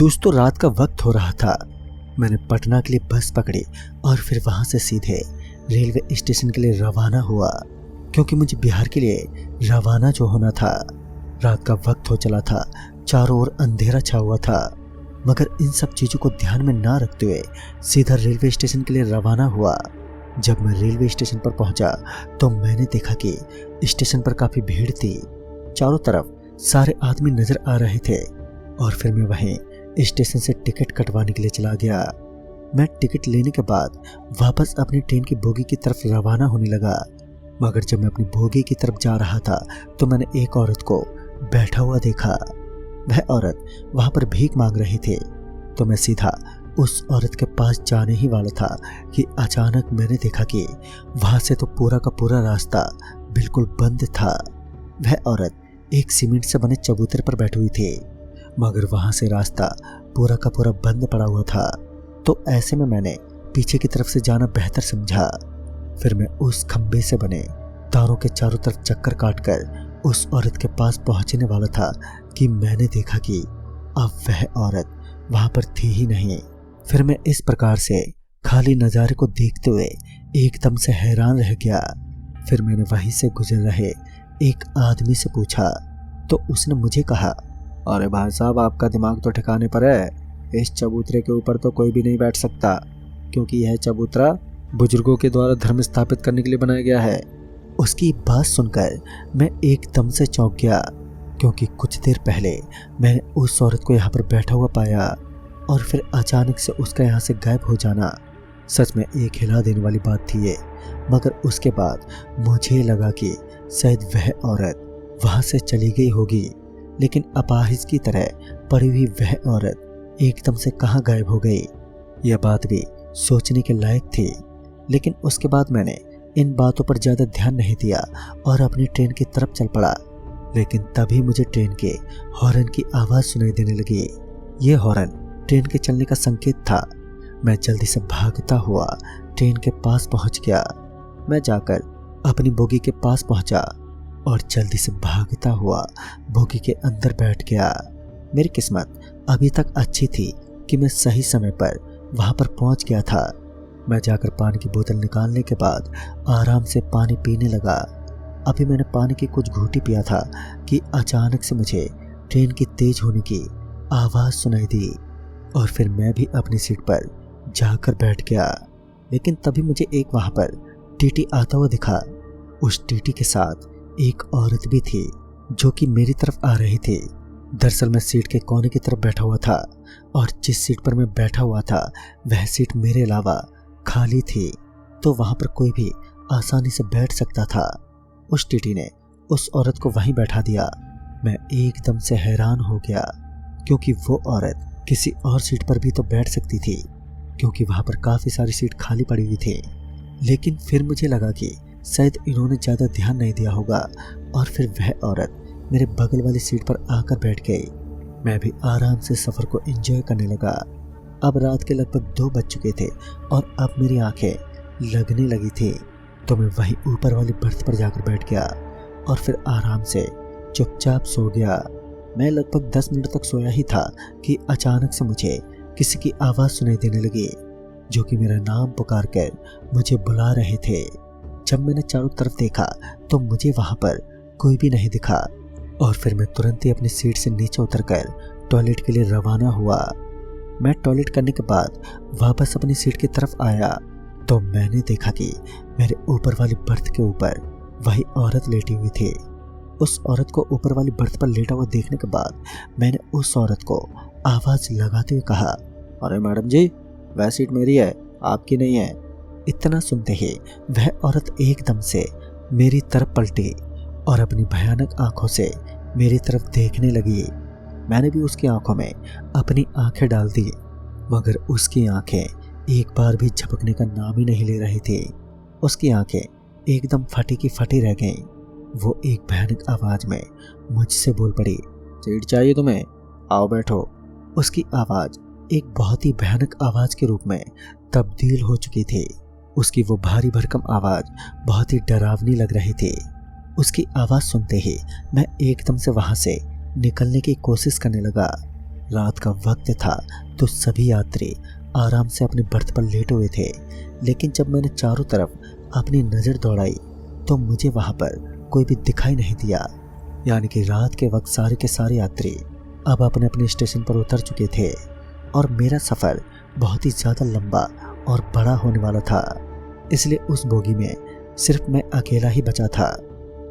दोस्तों, रात का वक्त हो रहा था। मैंने पटना के लिए बस पकड़ी और फिर वहां से सीधे रेलवे स्टेशन के लिए रवाना हुआ, क्योंकि मुझे बिहार के लिए रवाना जो होना था। रात का वक्त हो चला था, चारों ओर अंधेरा छा हुआ था, मगर इन सब चीज़ों को ध्यान में ना रखते हुए सीधा रेलवे स्टेशन के लिए रवाना हुआ। जब मैं रेलवे स्टेशन पर पहुंचा तो मैंने देखा कि स्टेशन पर काफ़ी भीड़ थी। चारों तरफ सारे आदमी नजर आ रहे थे और फिर मैं वहीं स्टेशन से टिकट कटवाने के लिए चला गया। मैं टिकट लेने के बाद वापस अपनी ट्रेन की बोगी की तरफ रवाना होने लगा, मगर जब मैं अपनी बोगी की तरफ जा रहा था तो मैंने एक औरत को बैठा हुआ देखा। वह औरत वहां पर भीख मांग रही थी, तो मैं सीधा उस औरत के पास जाने ही वाला था कि अचानक मैंने देखा कि वहां से तो पूरा का पूरा रास्ता बिल्कुल बंद था। वह औरत एक सीमेंट से बने चबूतरे पर बैठी हुई थी, मगर वहां से रास्ता पूरा का पूरा बंद पड़ा हुआ था। तो ऐसे में मैंने पीछे की तरफ से जाना बेहतर समझा। फिर मैं उस खंबे से बने तारों के चारों तरफ चक्कर काटकर उस औरत के पास पहुंचने वाला था कि मैंने देखा कि अब वह औरत वहां पर थी ही नहीं। फिर मैं इस प्रकार से खाली नज़ारे को देखते हुए एकदम से हैरान रह गया। फिर मैंने वहीं से गुजर रहे एक आदमी से पूछा, तो उसने मुझे कहा, अरे भाई साहब, आपका दिमाग तो ठिकाने पर है। इस चबूतरे के ऊपर तो कोई भी नहीं बैठ सकता, क्योंकि यह चबूतरा बुजुर्गों के द्वारा धर्म स्थापित करने के लिए बनाया गया है। उसकी बात सुनकर मैं एकदम से चौंक गया, क्योंकि कुछ देर पहले मैंने उस औरत को यहाँ पर बैठा हुआ पाया और फिर अचानक से उसका यहाँ से गायब हो जाना सच में एक हिला देने वाली बात थी ये। मगर उसके बाद मुझे लगा कि शायद वह औरत वहाँ से चली गई होगी, लेकिन अपाहिज की तरह पड़ी हुई वह औरत एकदम से कहाँ गायब हो गई। यह बात भी सोचने के लायक थी। लेकिन उसके बाद मैंने इन बातों पर ज़्यादा ध्यान नहीं दिया और अपनी ट्रेन की तरफ चल पड़ा। लेकिन तभी मुझे ट्रेन के हॉर्न की आवाज़ सुनाई देने लगी। ये हॉर्न ट्रेन के चलने का संकेत था। मैं जल्दी से भागता हुआ ट्रेन के पास पहुंच गया। मैं जाकर अपनी बोगी के पास पहुंचा और जल्दी से भागता हुआ बोगी के अंदर बैठ गया। मेरी किस्मत अभी तक अच्छी थी कि मैं सही समय पर वहां पर पहुंच गया था। मैं जाकर पानी की बोतल निकालने के बाद आराम से पानी पीने लगा। अभी मैंने पानी की कुछ घूंटी पिया था कि अचानक से मुझे ट्रेन की तेज होने की आवाज़ सुनाई दी और फिर मैं भी अपनी सीट पर जाकर बैठ गया। लेकिन तभी मुझे एक वहां पर टीटी आता हुआ दिखा। उस टीटी के साथ एक औरत भी थी जो कि मेरी तरफ आ रही थी। दरअसल मैं सीट के कोने की तरफ बैठा हुआ था और जिस सीट पर मैं बैठा हुआ था वह सीट मेरे अलावा खाली थी, तो वहां पर कोई भी आसानी से बैठ सकता था। उस टीटी ने उस औरत को वहीं बैठा दिया। मैं एकदम से हैरान हो गया, क्योंकि वो औरत किसी और सीट पर भी तो बैठ सकती थी, क्योंकि वहां पर काफ़ी सारी सीट खाली पड़ी हुई थी। लेकिन फिर मुझे लगा कि शायद इन्होंने ज़्यादा ध्यान नहीं दिया होगा और फिर वह औरत मेरे बगल वाली सीट पर आकर बैठ गई। मैं भी आराम से सफ़र को एंजॉय करने लगा। अब रात के लगभग 2 बज चुके थे और अब मेरी आंखें लगने लगी थी, तो मैं वहीं ऊपर वाली बर्थ पर जाकर बैठ गया और फिर आराम से चुपचाप सो गया। मैं लगभग 10 मिनट तक सोया ही था कि अचानक से मुझे किसी की आवाज़ सुनाई देने लगी, जो कि मेरा नाम पुकार कर मुझे बुला रहे थे। जब मैंने चारों तरफ देखा तो मुझे वहाँ पर कोई भी नहीं दिखा और फिर मैं तुरंत ही अपनी सीट से नीचे उतरकर टॉयलेट के लिए रवाना हुआ। मैं टॉयलेट करने के बाद वापस अपनी सीट की तरफ आया तो मैंने देखा कि मेरे ऊपर वाली बर्थ के ऊपर वही औरत लेटी हुई थी। उस औरत को ऊपर वाली बर्थ पर लेटा हुआ देखने के बाद मैंने उस औरत को आवाज़ लगाते हुए कहा, अरे मैडम जी, वह सीट मेरी है, आपकी नहीं है। इतना सुनते ही वह औरत एकदम से मेरी तरफ पलटी और अपनी भयानक आंखों से मेरी तरफ देखने लगी। मैंने भी उसकी आंखों में अपनी आंखें डाल दी, मगर उसकी आंखें एक बार भी झपकने का नाम ही नहीं ले रही थी। उसकी आंखें एकदम फटी की फटी रह गईं। वो एक भयानक आवाज़ में मुझसे बोल पड़ी, सीट चाहिए तुम्हें, आओ बैठो। उसकी आवाज़ एक बहुत ही भयानक आवाज़ के रूप में तब्दील हो चुकी थी। उसकी वो भारी भरकम आवाज़ बहुत ही डरावनी लग रही थी। उसकी आवाज़ सुनते ही मैं एकदम से वहाँ से निकलने की कोशिश करने लगा, रात का वक्त था तो सभी यात्री आराम से अपने बर्थ पर लेटे हुए थे, लेकिन जब मैंने चारों तरफ अपनी नज़र दौड़ाई तो मुझे वहाँ पर कोई भी दिखाई नहीं दिया। यानी कि रात के वक्त सारे के सारे यात्री अब अपने अपने स्टेशन पर उतर चुके थे और मेरा सफ़र बहुत ही ज़्यादा लंबा और बड़ा होने वाला था। इसलिए उस बोगी में सिर्फ मैं अकेला ही बचा था।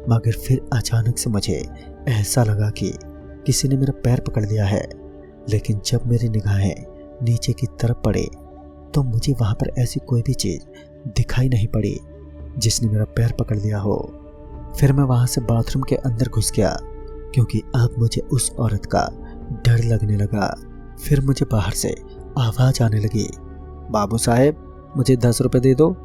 मगर फिर अचानक से मुझे ऐसा लगा कि किसी ने मेरा पैर पकड़ लिया है। लेकिन जब मेरी निगाहें नीचे की तरफ पड़े तो मुझे वहाँ पर ऐसी कोई भी चीज़ दिखाई नहीं पड़ी जिसने मेरा पैर पकड़ लिया हो। फिर मैं वहाँ से बाथरूम के अंदर घुस गया क्योंकि अब मुझे उस औरत का डर लगने लगा। फिर मुझे बाहर से आवाज़ आने लगी, बाबू साहेब मुझे 10 रुपये दे दो।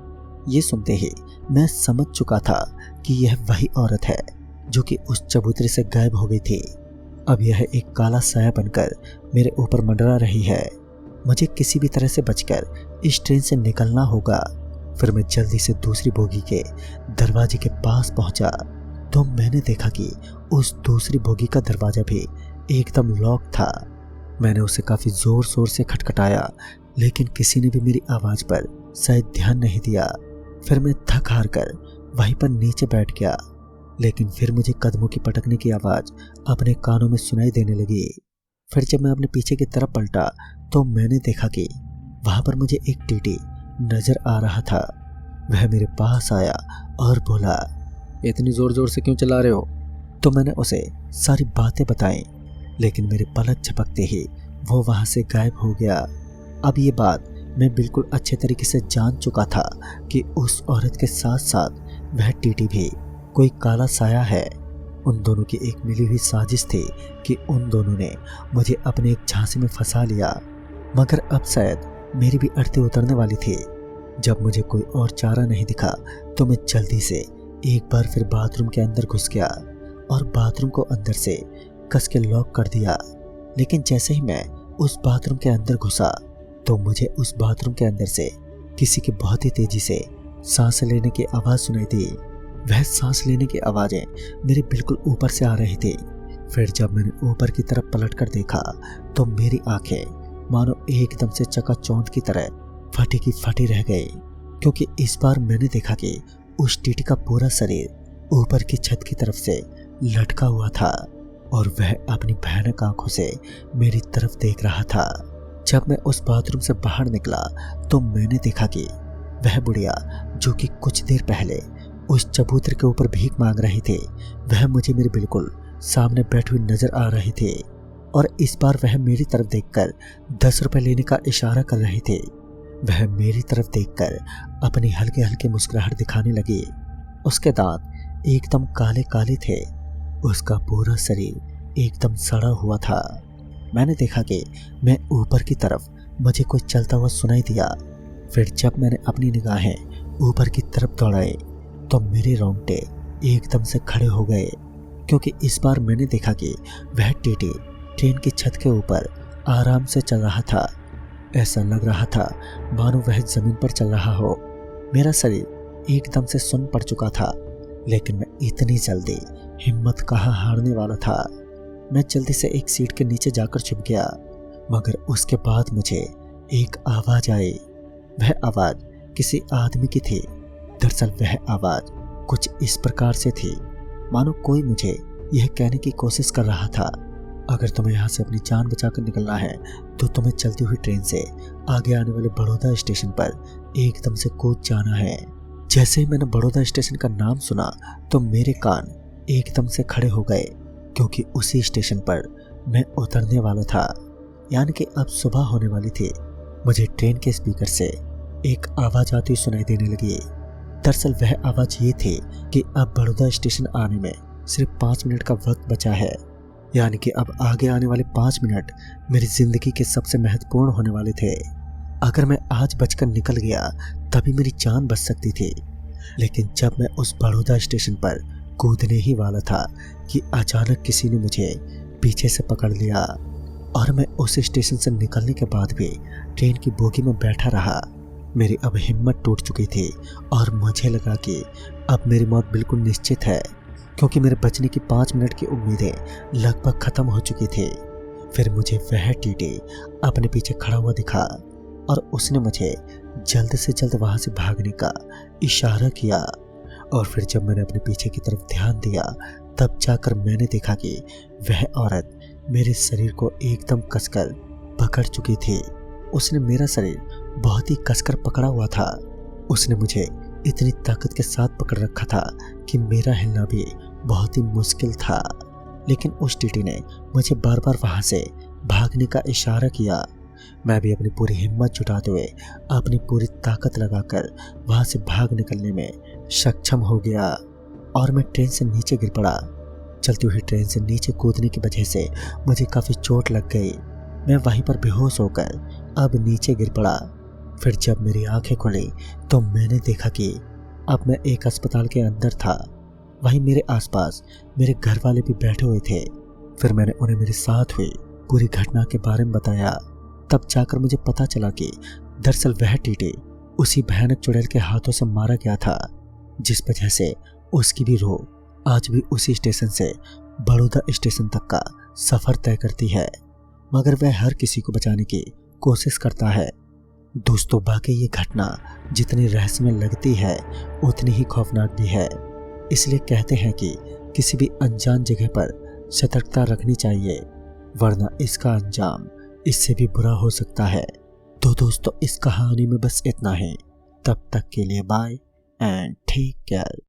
ये सुनते ही मैं समझ चुका था कि यह वही औरत है जो कि उस चबूतरे से गायब हो गई थी। अब यह एक काला साया बनकर मेरे ऊपर मंडरा रही है। मुझे किसी भी तरह से बचकर इस ट्रेन से निकलना होगा। फिर मैं जल्दी से दूसरी बोगी के दरवाजे के पास पहुंचा तो मैंने देखा कि उस दूसरी बोगी का दरवाजा भी एकदम लॉक था। मैंने उसे काफ़ी ज़ोर शोर से खटखटाया, लेकिन किसी ने भी मेरी आवाज़ पर शायद ध्यान नहीं दिया। फिर मैं थक हार कर वहीं पर नीचे बैठ गया, लेकिन फिर मुझे कदमों की पटकने की आवाज़ अपने कानों में सुनाई देने लगी। फिर जब मैं अपने पीछे की तरफ पलटा तो मैंने देखा कि वहाँ पर मुझे एक टीटी नज़र आ रहा था। वह मेरे पास आया और बोला, इतनी ज़ोर ज़ोर से क्यों चला रहे हो? तो मैंने उसे सारी बातें बताई, लेकिन मेरे पलक झपकते ही वो वहाँ से गायब हो गया। अब ये बात मैं बिल्कुल अच्छे तरीके से जान चुका था कि उस औरत के साथ साथ वह टीटी भी कोई काला साया है। उन दोनों की एक मिली हुई साजिश थी कि उन दोनों ने मुझे अपने एक झांसे में फंसा लिया। मगर अब शायद मेरी भी अड़ती उतरने वाली थी। जब मुझे कोई और चारा नहीं दिखा तो मैं जल्दी से एक बार फिर बाथरूम के अंदर घुस गया और बाथरूम को अंदर से कस के लॉक कर दिया। लेकिन जैसे ही मैं उस बाथरूम के अंदर घुसा तो मुझे उस बाथरूम के अंदर से किसी की बहुत ही तेजी से सांस लेने की आवाज़ सुनाई दी। वह सांस लेने की आवाज़ें मेरे बिल्कुल ऊपर से आ रही थी। फिर जब मैंने ऊपर की तरफ पलटकर देखा तो मेरी आंखें मानो एकदम से चकाचौंध की तरह फटी की फटी रह गई, क्योंकि इस बार मैंने देखा कि उस टीटी का पूरा शरीर ऊपर की छत की तरफ से लटका हुआ था और वह अपनी भयानक आंखों से मेरी तरफ देख रहा था। जब मैं उस बाथरूम से बाहर निकला तो मैंने देखा कि वह बुढ़िया जो कि कुछ देर पहले उस चबूतरे के ऊपर भीख मांग रही थी, वह मुझे मेरे बिल्कुल सामने बैठी हुई नजर आ रही थी और इस बार वह मेरी तरफ देखकर 10 रुपए लेने का इशारा कर रही थी। वह मेरी तरफ देखकर अपनी हल्के हल्के मुस्कुराहट दिखाने लगी। उसके दांत एकदम काले काले थे। उसका पूरा शरीर एकदम सड़ा हुआ था। मैंने देखा कि मैं ऊपर की तरफ मुझे कोई चलता हुआ सुनाई दिया। फिर जब मैंने अपनी निगाहें ऊपर की तरफ दौड़ाई तो मेरे रोंगटे एकदम से खड़े हो गए, क्योंकि इस बार मैंने देखा कि वह टीटी ट्रेन की छत के ऊपर आराम से चल रहा था। ऐसा लग रहा था मानो वह जमीन पर चल रहा हो। मेरा शरीर एकदम से सुन्न पड़ चुका था, लेकिन मैं इतनी जल्दी हिम्मत कहाँ हारने वाला था। मैं जल्दी से एक सीट के नीचे जाकर छुप गया। मगर उसके बाद मुझे एक आवाज़ आई। वह आवाज़ किसी आदमी की थी। दरअसल वह आवाज़ कुछ इस प्रकार से थी मानो कोई मुझे यह कहने की कोशिश कर रहा था, अगर तुम्हें यहाँ से अपनी जान बचाकर निकलना है तो तुम्हें चलती हुई ट्रेन से आगे आने वाले बड़ौदा स्टेशन पर एकदम से कूद जाना है। जैसे ही मैंने बड़ौदा स्टेशन का नाम सुना तो मेरे कान एकदम से खड़े हो गए, क्योंकि उसी स्टेशन पर मैं उतरने वाला था। यानी कि अब सुबह होने वाली थी। मुझे ट्रेन के स्पीकर से एक आवाज़ आती हुई सुनाई देने लगी। दरअसल वह आवाज़ ये थी कि अब बड़ौदा स्टेशन आने में सिर्फ 5 मिनट का वक्त बचा है। यानी कि अब आगे आने वाले 5 मिनट मेरी ज़िंदगी के सबसे महत्वपूर्ण होने वाले थे। अगर मैं आज बचकर निकल गया तभी मेरी जान बच सकती थी। लेकिन जब मैं उस बड़ौदा स्टेशन पर कूदने ही वाला था कि अचानक किसी ने मुझे पीछे से पकड़ लिया और मैं उस स्टेशन से निकलने के बाद भी ट्रेन की बोगी में बैठा रहा। मेरी अब हिम्मत टूट चुकी थी और मुझे लगा कि अब मेरी मौत बिल्कुल निश्चित है, क्योंकि मेरे बचने की 5 मिनट की उम्मीदें लगभग ख़त्म हो चुकी थी। फिर मुझे वह टीटी अपने पीछे खड़ा हुआ दिखा और उसने मुझे जल्द से जल्द वहां से भागने का इशारा किया। और फिर जब मैंने अपने पीछे की तरफ ध्यान दिया तब जाकर मैंने देखा कि वह औरत मेरे शरीर को एकदम कसकर पकड़ चुकी थी। उसने मेरा शरीर बहुत ही कसकर पकड़ा हुआ था। उसने मुझे इतनी ताकत के साथ पकड़ रखा था कि मेरा हिलना भी बहुत ही मुश्किल था। लेकिन उस टीटी ने मुझे बार बार वहां से भागने का इशारा किया। मैं भी अपनी पूरी हिम्मत जुटाते हुए अपनी पूरी ताकत लगाकर वहां से भाग निकलने में सक्षम हो गया और मैं ट्रेन से नीचे गिर पड़ा। चलती हुई ट्रेन से नीचे कूदने की वजह से मुझे काफ़ी चोट लग गई। मैं वहीं पर बेहोश होकर अब नीचे गिर पड़ा। फिर जब मेरी आंखें खुली तो मैंने देखा कि अब मैं एक अस्पताल के अंदर था। वहीं मेरे आसपास मेरे घर वाले भी बैठे हुए थे। फिर मैंने उन्हें मेरे साथ हुई पूरी घटना के बारे में बताया। तब जाकर मुझे पता चला कि दरअसल वह टीटी उसी भयानक चुड़ैल के हाथों से मारा गया था, जिस वजह से उसकी भी रूह आज भी उसी स्टेशन से बड़ौदा स्टेशन तक का सफर तय करती है, मगर वह हर किसी को बचाने की कोशिश करता है। दोस्तों, वाकई ये घटना जितनी रहस्यमय लगती है उतनी ही खौफनाक भी है। इसलिए कहते हैं कि किसी भी अनजान जगह पर सतर्कता रखनी चाहिए, वरना इसका अंजाम इससे भी बुरा हो सकता है। तो दोस्तों, इस कहानी में बस इतना ही। तब तक के लिए बाय एंड टेक केयर।